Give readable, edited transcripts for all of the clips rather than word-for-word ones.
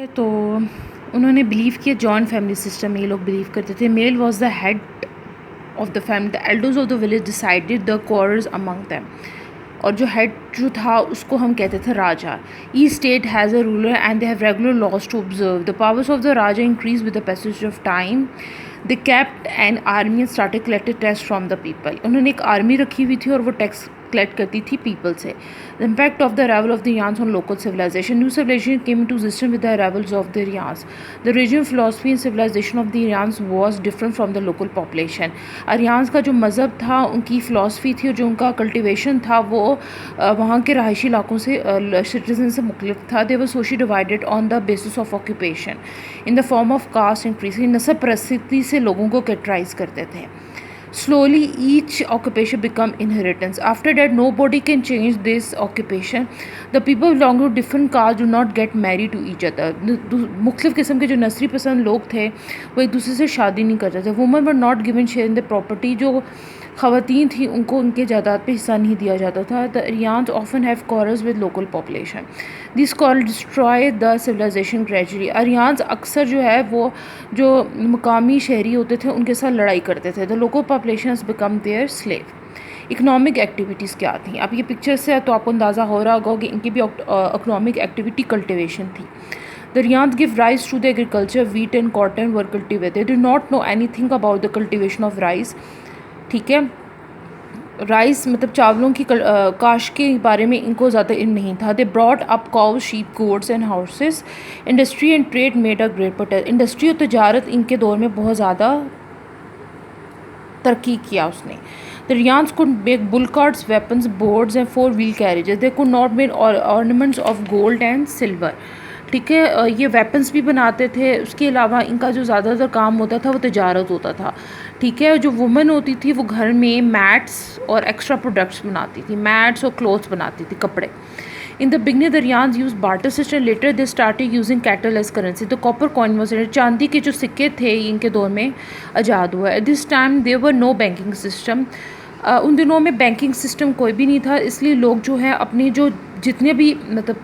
तो उन्होंने बिलीव किया जॉइंट फैमिली सिस्टम में, ये लोग बिलीव करते थे। Male was the head of the family, the elders of the village decided the course among them. और जो हेड जो था उसको हम कहते थे राजा। Each state has a ruler and they have regular laws to observe. The powers of the raja increase with the passage of time. They kept an army and started collected tax from the people. उन्होंने एक army रखी हुई थी और वो tax collect करती थी people से। The impact of the arrival of the Aryans on local civilisation. New civilisation came into existence with the arrivals of the Aryans। The regional philosophy and civilisation of the Aryans was different from the local population. Aryans का जो मज़हब था, उनकी philosophy थी और जो उनका cultivation था वो वहाँ के रहायशी इलाकों से सिटीजन से मुख्तलिफ था। They were socially divided on the basis of occupation in the form of caste and creed. नस्ब परस्ती से लोगों को कैटेगराइज करते थे। Slowly, each occupation become inheritance. After that, nobody can change this occupation. The people belonging to different castes do not get married to each other. मुख्तलिफ किस्म के जो नस्ली पसंद लोग थे वो एक दूसरे से शादी नहीं करते थे। Women were not given share in the property. जो ख़वातीन थी उनको उनके जायदाद पे हिस्सा नहीं दिया जाता था। The Aryans often have quarrels with local population. These quarrels destroy the civilization gradually. Aryans अक्सर जो है वो जो मुकामी शहरी होते थे उनके साथ लड़ाई करते थे। The local population has become their slave. Economic activities क्या थी? अब ये पिक्चर से तो आपको अंदाज़ा हो रहा होगा कि इनकी भी इकनॉमिक एक्टिविटी कल्टिवेशन थी। The Aryans give rise to the agriculture. Wheat and cotton were cultivated. They did not know anything about the cultivation of rice. ठीक है, राइस मतलब चावलों की काश के बारे में इनको ज़्यादा इल्म नहीं था। They brought up cow sheep goats and houses. Industry and trade made a great potential. Industry और तजारत इनके दौर में बहुत ज़्यादा तरक्की किया उसने। The Aryans could make bull carts, weapons, boards and four-wheel carriages. They could not make ornaments of gold and silver. ठीक है, ये वेपन्स भी बनाते थे। उसके अलावा इनका जो ज़्यादातर काम होता था वो तजारत होता था। ठीक है, जो वुमेन होती थी वो घर में मैट्स और एक्स्ट्रा प्रोडक्ट्स बनाती थी, मैट्स और क्लोथ्स बनाती थी, कपड़े। In the beginning, the Aryans used barter system. Later, they started using cattle as currency. The copper coin was चांदी के जो सिक्के थे इनके दौर में आज़ाद हुआ। At this time, there were no banking system. उन दिनों में बैंकिंग सिस्टम कोई भी नहीं था, इसलिए लोग जो है अपनी जो जितने भी मतलब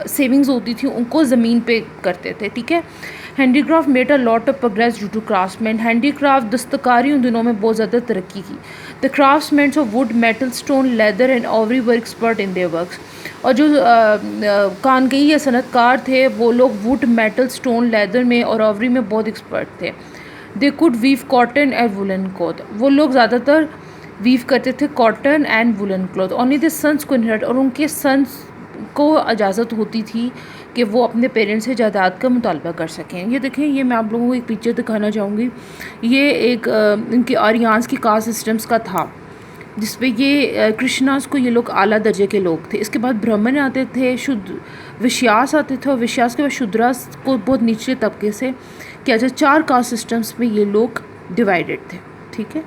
सेविंग्स होती थी उनको ज़मीन पे करते थे। ठीक है, handicraft made a lot of progress due to craftsman. Handicraft दस्तकारी उन दिनों में बहुत ज़्यादा तरक्की की। The craftsman of wood, metal, stone, leather and ivory were expert in their works. और जो कानगई या सनतकार थे वो लोग वुड, मेटल, स्टोन, लेदर में और ऑवरी में बहुत एक्सपर्ट थे। They could weave cotton and woollen cloth. वो लोग ज़्यादातर वीव करते थे cotton and woollen cloth. Only the sons को इनहेरिट, और उनके सन्स को इजाज़त होती थी कि वो अपने पेरेंट्स से जायदाद का मुतालबा कर सकें। ये देखें, ये मैं आप लोगों को एक पिक्चर दिखाना चाहूँगी। ये एक इनके आर्यंस की कास्ट सिस्टम्स का था जिसपे ये कृष्णास को ये लोग आला दर्जे के लोग थे। इसके बाद ब्राह्मण आते थे, शुद्ध विश्यास आते थे और विश्यास के बाद शूद्रास को बहुत निचले तबके से किया जाए। 4 कास्ट सिस्टम्स में ये लोग डिवाइडेड थे। ठीक है।